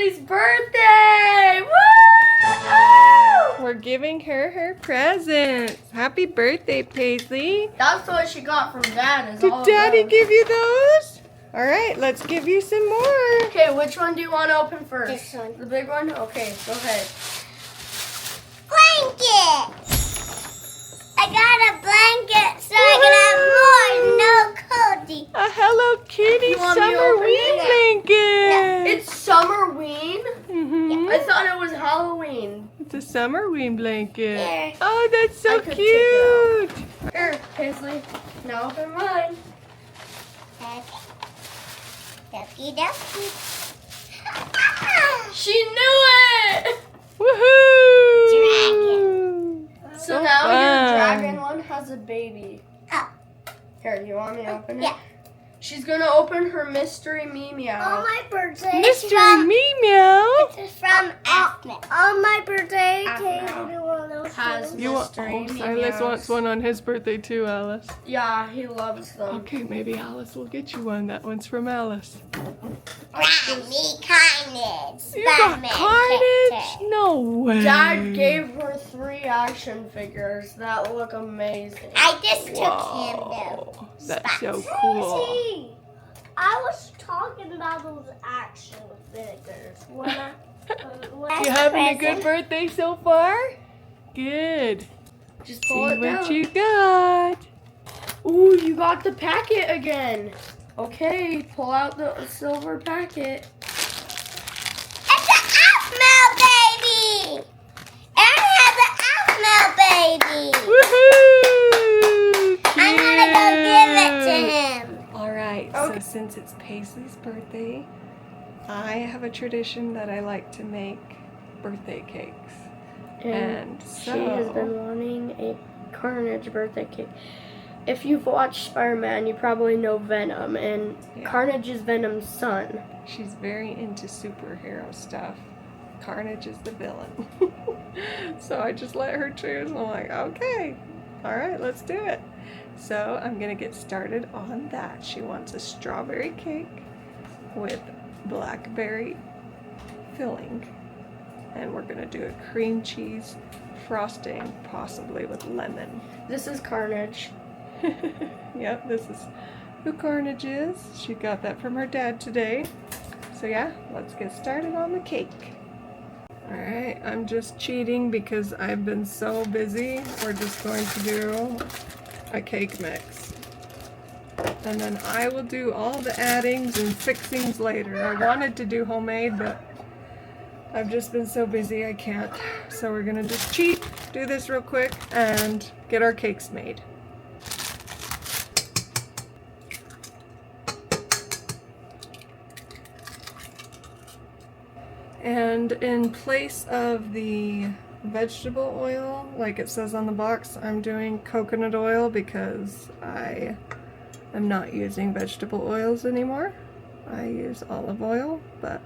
Paisley's birthday! Woo! We're giving her presents. Happy birthday, Paisley. That's what she got from Dad. Did Daddy give you those? All right, let's give you some more. Okay, which one do you want to open first? This one. The big one? Okay, go ahead. Blanket! I got a blanket so I can have more. No cozy. A Hello Kitty You want me to summer open ween it? blanket. It's Summerween? Mhm. I thought it was Halloween. It's a summer ween blanket. Here. Oh, that's so I could take it cute. Here, Paisley. Now open mine. Ducky ducky. She knew it! Woohoo! So now fun. your dragon one has a baby. Oh. Here, you want me to open it? Yeah. She's gonna open her mystery meow. On my birthday. Mystery Me Meow. It's from Aspen. On my birthday, Aspen can you do one of those has too? You want? mystery Oh, Silas meows. wants one on his birthday too, Alice. Yeah, he loves them. Okay, maybe Alice will get you one. That one's from Alice. Me Carnage. You got Batman Carnage? character. No way. Dad gave her 3 action figures that look amazing. I just took him though. Whoa, that's so cool. I was talking about those action figures. You having a good birthday so far? Good. Just See pull it what down. you got. Ooh, you got the packet again. Okay, pull out the silver packet. It's an Asmel baby! Aaron has an Asmel baby! Woohoo! I'm gonna go give it to him. All right, Okay. so since it's Paisley's birthday, I have a tradition that I like to make birthday cakes. And she has been wanting a Carnage birthday cake. If you've watched Spider-Man, you probably know Venom, and Yeah. Carnage is Venom's son. She's very into superhero stuff. Carnage is the villain. So I just let her choose. I'm like, okay, all right, let's do it. So I'm gonna get started on that. She wants a strawberry cake with blackberry filling. And we're gonna do a cream cheese frosting, possibly with lemon. This is Carnage. Yep, this is who Carnage is. She got that from her dad today. So yeah, let's get started on the cake. Alright, I'm just cheating because I've been so busy. We're just going to do a cake mix. And then I will do all the addings and fixings later. I wanted to do homemade, but I've just been so busy I can't. So we're gonna just cheat, do this real quick, and get our cakes made. And in place of the vegetable oil, like it says on the box, I'm doing coconut oil because I am not using vegetable oils anymore. I use olive oil, but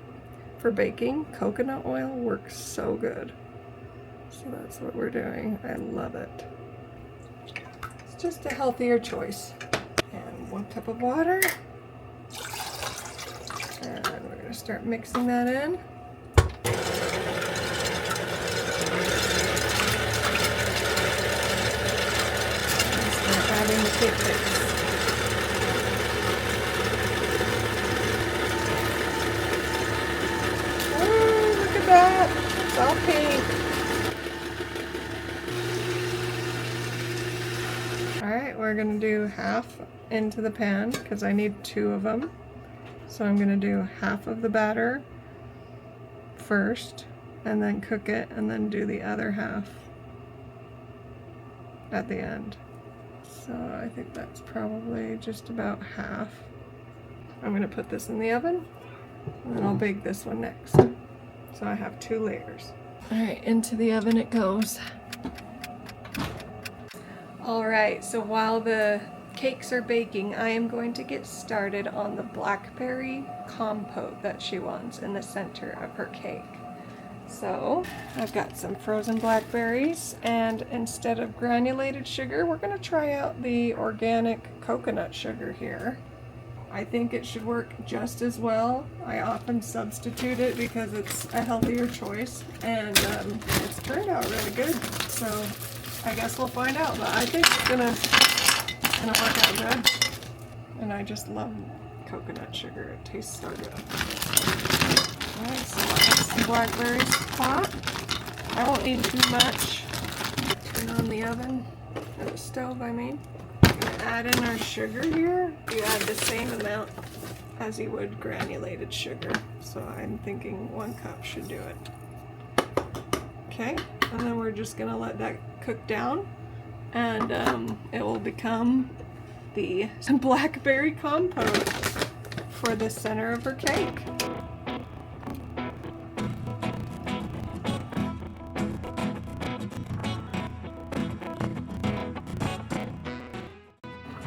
for baking, coconut oil works so good. So that's what we're doing. I love it. It's just a healthier choice. And 1 cup of water. And we're going to start mixing that in. Start adding the cake mix. Oh, look at that. It's all pink. Alright, we're going to do half into the pan because I need 2 of them. So I'm going to do half of the batter first and then cook it and then do the other half at the end. So I think that's probably just about half. I'm going to put this in the oven and then I'll bake this one next. So I have 2 layers. Alright, into the oven it goes. Alright, so while the cakes are baking, I am going to get started on the blackberry compote that she wants in the center of her cake. So I've got some frozen blackberries, and instead of granulated sugar, we're going to try out the organic coconut sugar here. I think it should work just as well. I often substitute it because it's a healthier choice, and it's turned out really good. So I guess we'll find out, but I think it's gonna work out good. And I just love coconut sugar. It tastes so good. Alright, so that's the blackberries pot. I won't need too much. Turn on the oven, or the stove, I mean. We're gonna add in our sugar here. You add the same amount as you would granulated sugar. So I'm thinking 1 cup should do it. Okay, and then we're just gonna let that cook down, and it will become the blackberry compote for the center of her cake.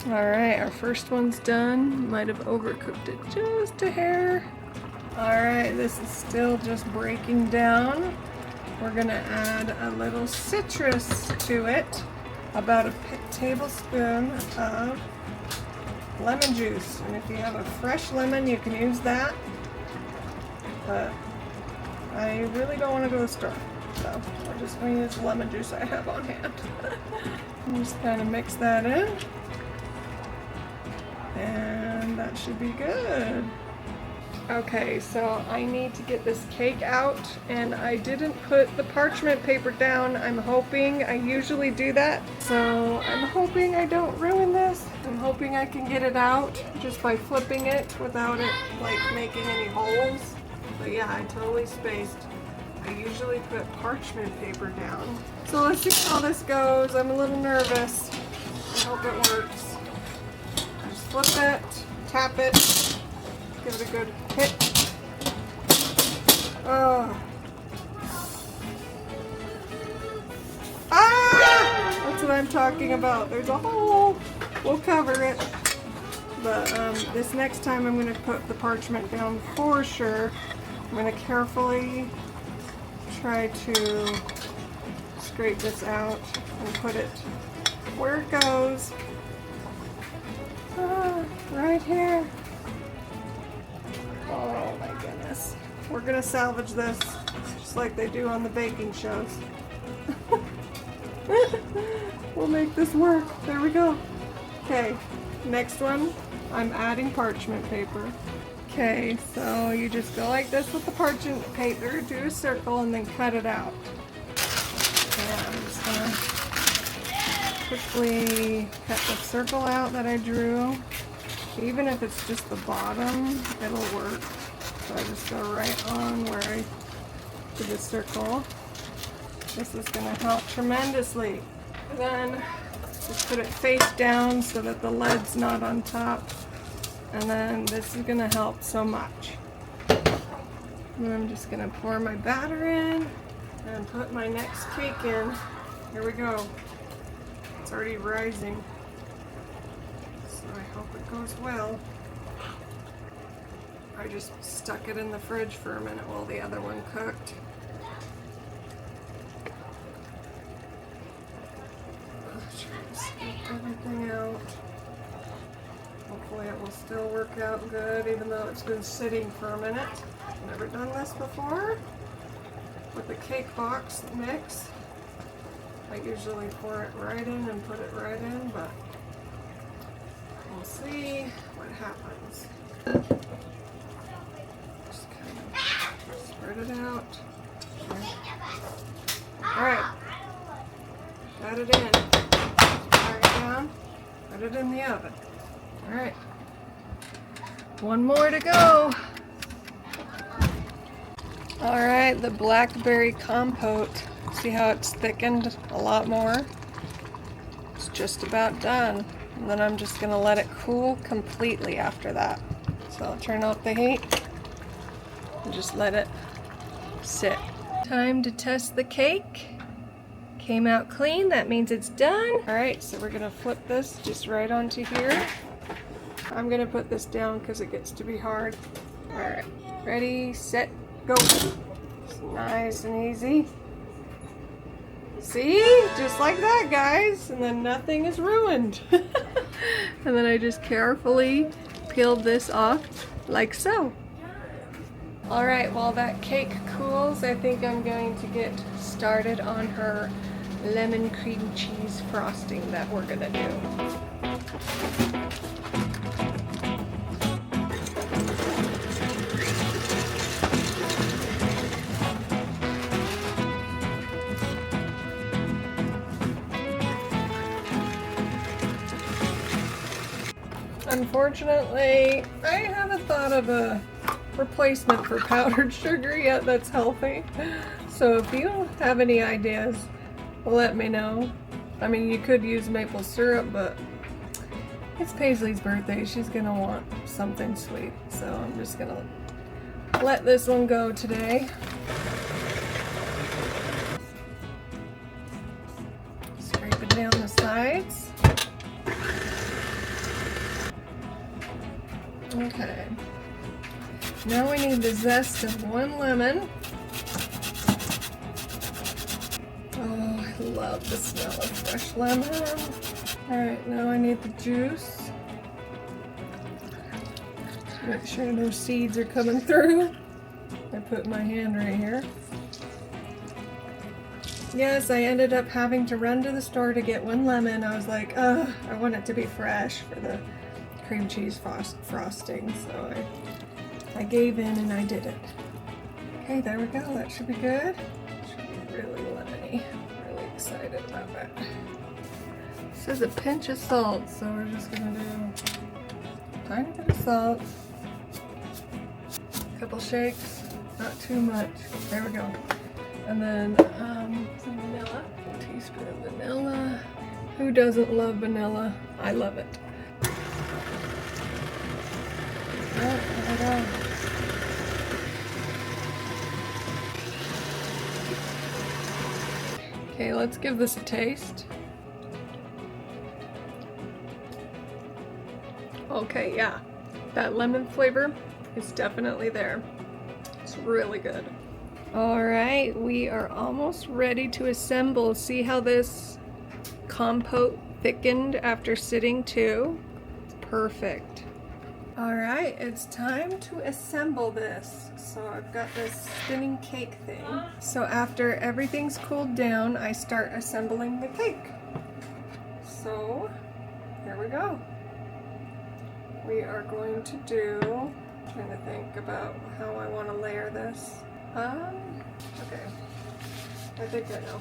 Alright, our first one's done. Might have overcooked it just a hair. Alright, this is still just breaking down. We're gonna add a little citrus to it. About a tablespoon of lemon juice. And if you have a fresh lemon, you can use that. But I really don't want to go to the store. So we're just going to use the lemon juice I have on hand. And just kind of mix that in. And that should be good. Okay, so I need to get this cake out, and I didn't put the parchment paper down. I'm hoping, I usually do that, so I'm hoping I don't ruin this. I'm hoping I can get it out just by flipping it without it like making any holes. But yeah, I totally spaced. I usually put parchment paper down. So let's see how this goes. I'm a little nervous. I hope it works. Just flip it, tap it, give it a good hit. Oh. Ah! That's what I'm talking about. There's a hole. We'll cover it. But this next time I'm going to put the parchment down for sure. I'm going to carefully try to scrape this out and put it where it goes. Ah, right here. Oh my goodness. We're gonna salvage this just like they do on the baking shows. We'll make this work. There we go. Okay, next one, I'm adding parchment paper. Okay, so you just go like this with the parchment paper, do a circle, and then cut it out. And I'm just gonna quickly cut the circle out that I drew. Even if it's just the bottom, it'll work. So I just go right on where I did the circle. This is going to help tremendously. And then just put it face down so that the lead's not on top. And then this is going to help so much. And then I'm just going to pour my batter in and put my next cake in. Here we go. It's already rising. So I hope it goes well. I just stuck it in the fridge for a minute while the other one cooked. I'll try to scoop everything out. Hopefully it will still work out good even though it's been sitting for a minute. I've never done this before with the cake box mix. I usually pour it right in and put it right in, but we'll see what happens. Just kind of spread it out. Okay. Alright. Got it in. Tie it down. Put it in the oven. Alright. One more to go. Alright, the blackberry compote. See how it's thickened a lot more? It's just about done. And then I'm just going to let it cool completely after that. So I'll turn off the heat and just let it sit. Time to test the cake. Came out clean, that means it's done. Alright, so we're going to flip this just right onto here. I'm going to put this down because it gets to be hard. Alright, ready, set, go. It's nice and easy. See? Just like that, guys. And then nothing is ruined. And then I just carefully peeled this off like so. Alright, while that cake cools, I think I'm going to get started on her lemon cream cheese frosting that we're gonna do. Unfortunately, I haven't thought of a replacement for powdered sugar yet that's healthy. So if you have any ideas, let me know. I mean, you could use maple syrup, but it's Paisley's birthday. She's gonna want something sweet. So I'm just gonna let this one go today. Scrape it down the sides. Okay, now we need the zest of 1 lemon. Oh, I love the smell of fresh lemon. Alright, now I need the juice. Make sure no seeds are coming through. I put my hand right here. Yes, I ended up having to run to the store to get 1 lemon. I was like, ugh, I want it to be fresh for the cream cheese frosting, so I gave in and I did it. Okay, there we go. That should be good. Should be really lemony. Really excited about that. This is a pinch of salt, so we're just gonna do a tiny bit of salt. A couple shakes, not too much. There we go. And then some vanilla. A teaspoon of vanilla. Who doesn't love vanilla? I love it. Okay, let's give this a taste. Okay, yeah, that lemon flavor is definitely there. It's really good. All right, we are almost ready to assemble. See how this compote thickened after sitting too? It's perfect. All right, it's time to assemble this. So I've got this spinning cake thing. So after everything's cooled down, I start assembling the cake. So here we go. We are going to do, I'm trying to think about how I want to layer this. Okay, I think I know.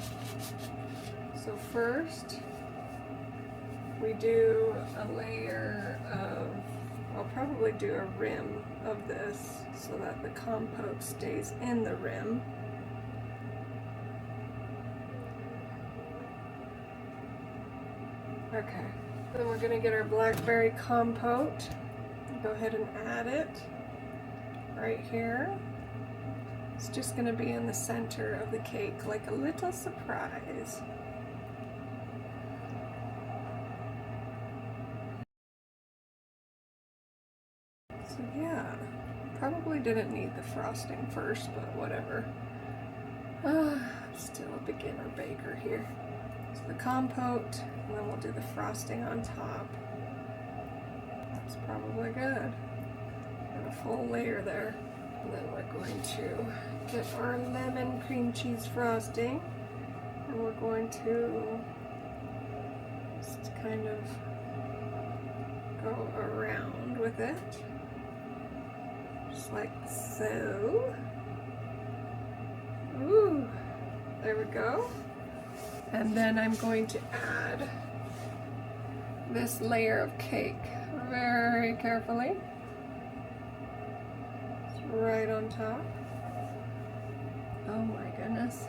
So first, we do a layer of, I'll probably do a rim of this so that the compote stays in the rim. Okay, then we're gonna get our blackberry compote. Go ahead and add it right here. It's just gonna be in the center of the cake, like a little surprise. So yeah, probably didn't need the frosting first, but whatever. Still a beginner baker here. So the compote, and then we'll do the frosting on top. That's probably good. Got a full layer there. And then we're going to get our lemon cream cheese frosting. And we're going to just kind of go around with it. Just like so. Ooh, there we go. And then I'm going to add this layer of cake very carefully. It's right on top. Oh my goodness.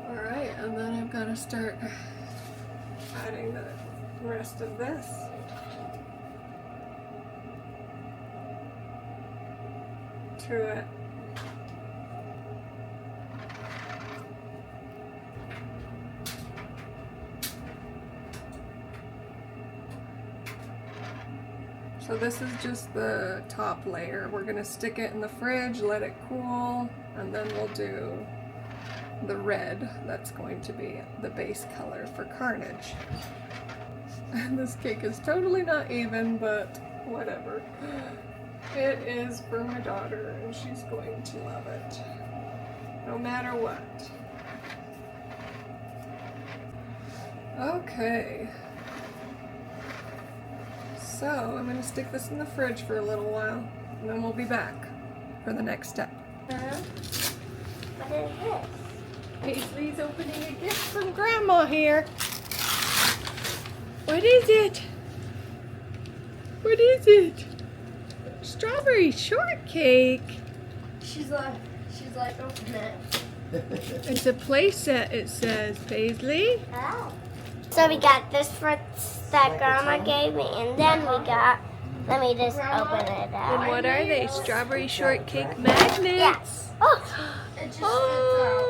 Alright, and then I've got to start adding the rest of this. To it. So this is just the top layer. We're gonna stick it in the fridge, let it cool, and then we'll do the red. That's going to be the base color for Carnage. And this cake is totally not even, but whatever. It is for my daughter, and she's going to love it, no matter what. Okay. So, I'm going to stick this in the fridge for a little while, and then we'll be back for the next step. What is this? Paisley's opening a gift from Grandma here. What is it? What is it? Strawberry shortcake. She's like, open it. It's a play set, it says, Paisley. Oh. So we got this for that Grandma gave me, and then we got, let me just open it And out. what are they? Strawberry shortcake magnets? Yes. Oh. Oh.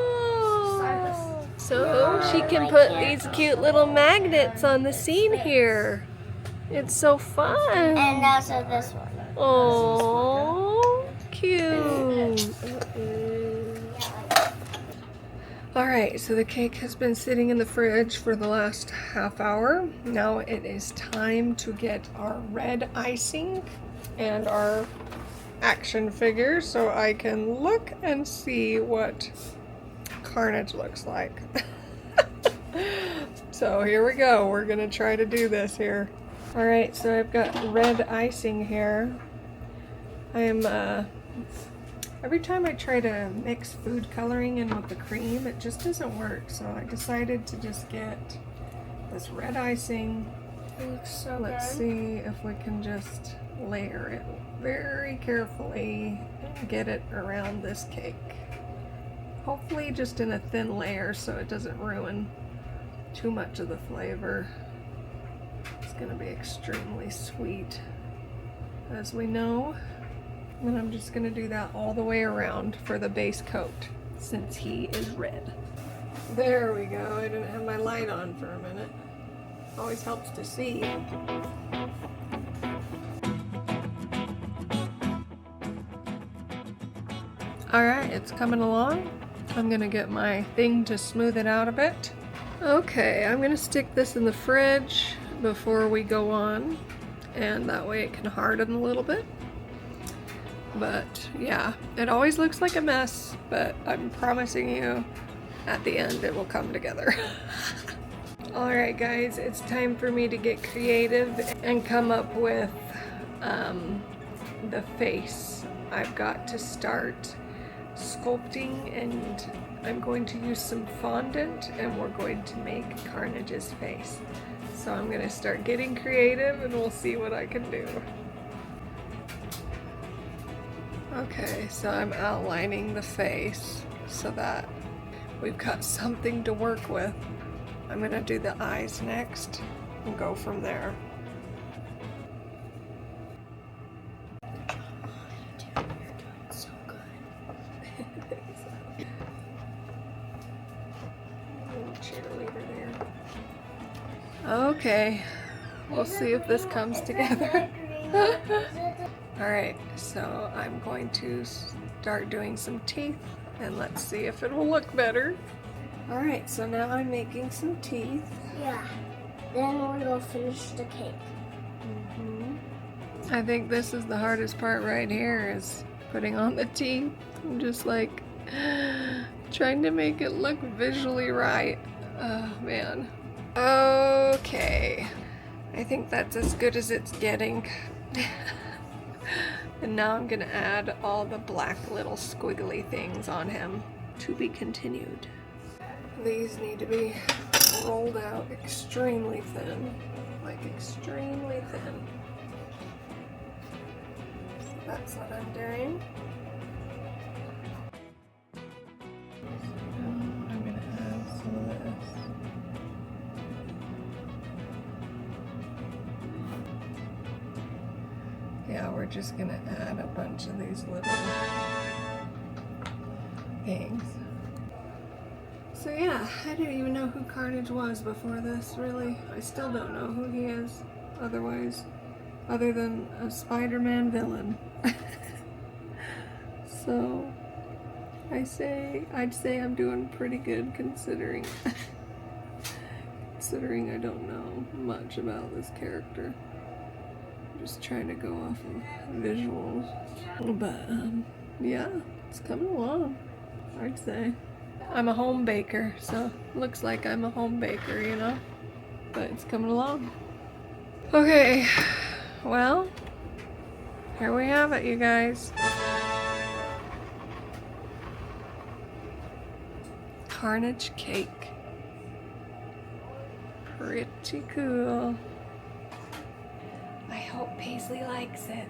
So she can put these cute little magnets on the scene here. It's so fun. And also this one. Oh, cute. Alright, so the cake has been sitting in the fridge for the last half hour. Now it is time to get our red icing and our action figure so I can look and see what Carnage looks like. So here we go. We're going to try to do this here. Alright, so I've got red icing here. I am, every time I try to mix food coloring in with the cream, it just doesn't work. So I decided to just get this red icing. It looks so Let's good. see if we can just layer it very carefully and get it around this cake. Hopefully just in a thin layer so it doesn't ruin too much of the flavor. It's going to be extremely sweet, as we know. And I'm just going to do that all the way around for the base coat, since he is red. There we go. I didn't have my light on for a minute. Always helps to see. Alright, it's coming along. I'm going to get my thing to smooth it out a bit. Okay, I'm going to stick this in the fridge before we go on, and that way it can harden a little bit. But yeah, it always looks like a mess, but I'm promising you at the end it will come together. Alright guys, it's time for me to get creative and come up with the face. I've got to start sculpting, and I'm going to use some fondant, and we're going to make Carnage's face. So I'm going to start getting creative and we'll see what I can do. Okay, so I'm outlining the face so that we've got something to work with. I'm going to do the eyes next and go from there. So good. Little cheerleader there. Okay, we'll see if this comes together. Alright, so I'm going to start doing some teeth, and let's see if it will look better. Alright, so now I'm making some teeth. Yeah. Then we will finish the cake. I think this is the hardest part right here, is putting on the teeth. I'm just like trying to make it look visually right. Oh man. Okay. I think that's as good as it's getting. And now I'm gonna add all the black little squiggly things on him. To be continued. These need to be rolled out extremely thin. Like extremely thin. So that's what I'm doing. I'm gonna add some of this. Yeah, we're just gonna add a bunch of these little things. So yeah, I didn't even know who Carnage was before this, really. I still don't know who he is other than a Spider-Man villain. So I'd say I'm doing pretty good considering I don't know much about this character. I'm just trying to go off of visuals. But, yeah, it's coming along, I'd say. I'm a home baker, so looks like I'm a home baker, you know? But it's coming along. Okay, well, here we have it, you guys. Carnage cake. Pretty cool. I hope Paisley likes it.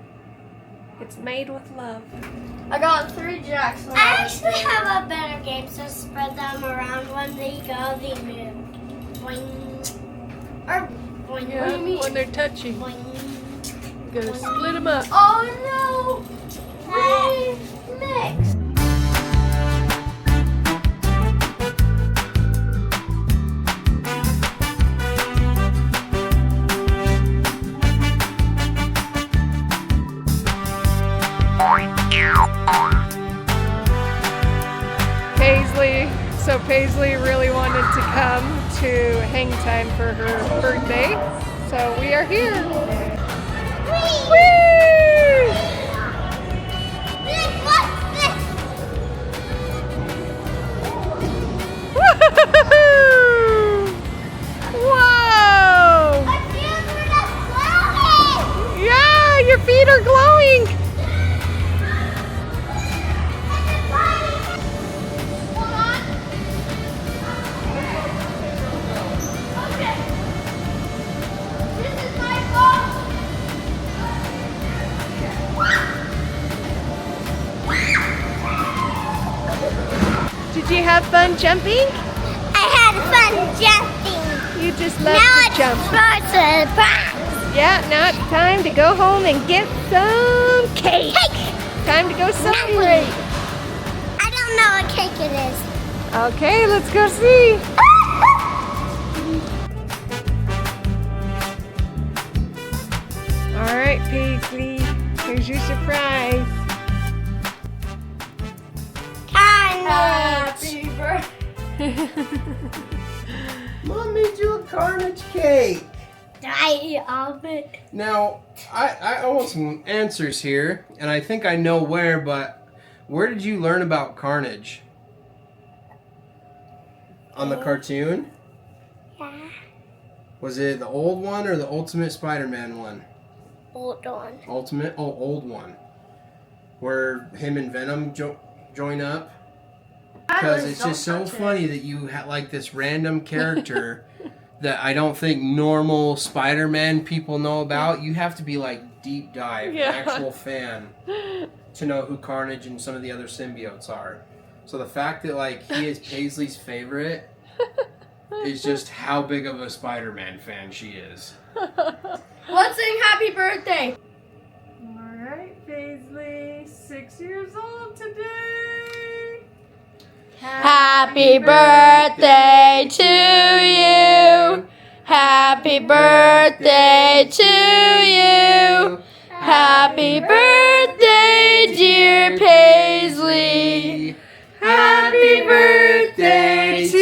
It's made with love. I got 3 jacks. I actually have a better game, so spread them around. When they go, they move. Boing. Or boing. Yeah, What do you mean? when they're touchy. Boing. You gotta split them up. Oh no! Mix. Paisley. So Paisley really wanted to come to hang time for her birthday. So we are here. Whee! Look, what's this? Woo! Whoa! My feet are not glowing. Yeah, your feet are glowing. Hold on. Okay. This is my phone. Did you have fun jumping? I had fun jumping. You just love Now to it's jump. surprise. Yeah, now it's time to go home and get some cake. Time to go celebrate. I don't know what cake it is. Okay, let's go see. All right, Paisley, here's your surprise. Carnage. birthday. Mom made you a Carnage cake. Die of it. Now, I want some answers here, and I think I know where, but where did you learn about Carnage? On the cartoon? Yeah. Was it the old one or the Ultimate Spider-Man one? Hold on. Old one. Where him and Venom join up? Because it's just so funny that you had like this random character that I don't think normal Spider-Man people know about. You have to be like deep dive, Yeah. an actual fan, to know who Carnage and some of the other symbiotes are. So the fact that like he is Paisley's favorite is just how big of a Spider-Man fan she is. Let's sing happy birthday. All right, Paisley, 6 years old today. Happy birthday to you. Happy birthday to you. Happy birthday, dear Paisley. Happy birthday to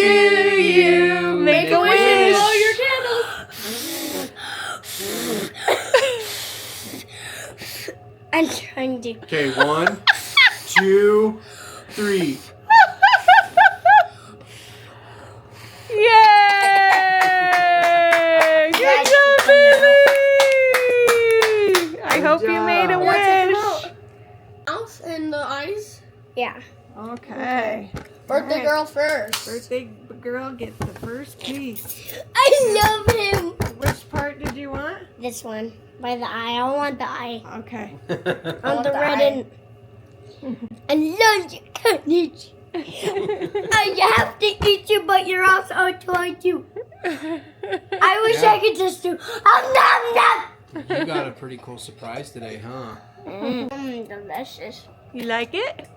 you. Make a wish. Blow your candles. I'm trying to. Okay, 1, 2, 3. Yay! Good job, Paisley! I hope you made a wish. Else in the eyes. Yeah. Okay. Birthday girl first. Birthday girl gets the first piece. I love him. Which part did you want? This one. By the eye. I want the eye. Okay. I want the the red eye. and. I love you, Carnage. I have to eat you, but you're also toy you. I wish I could just do. You got a pretty cool surprise today, huh? Delicious. You like it?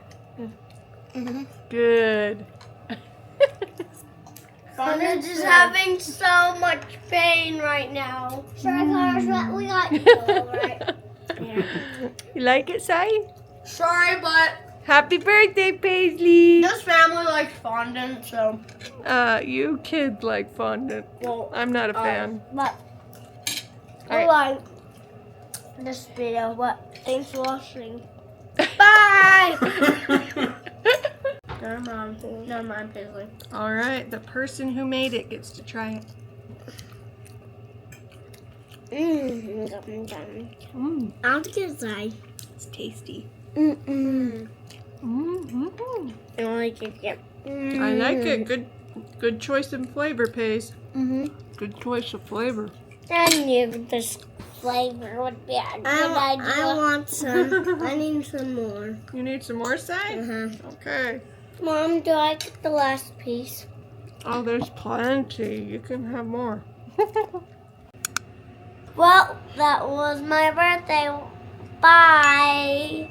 Good. Carnage is having so much pain right now. Sorry, Carnage, we got you, alright? Yeah. You like it, Sai? Sorry, but Happy birthday, Paisley! this family likes fondant, so You kids like fondant. well. I'm not a fan. But All right. like this video, but thanks for watching. Bye! Never mind, Paisley. All right, the person who made it gets to try it. I'll get side. It's tasty. I like it. Yeah. I like it. Good choice in flavor, Pace. Good choice of flavor. I knew this flavor would be a good idea. I want some. I need some more. You need some more, Sai? Okay. Mom, do I get the last piece? Oh, there's plenty. You can have more. Well, that was my birthday. Bye.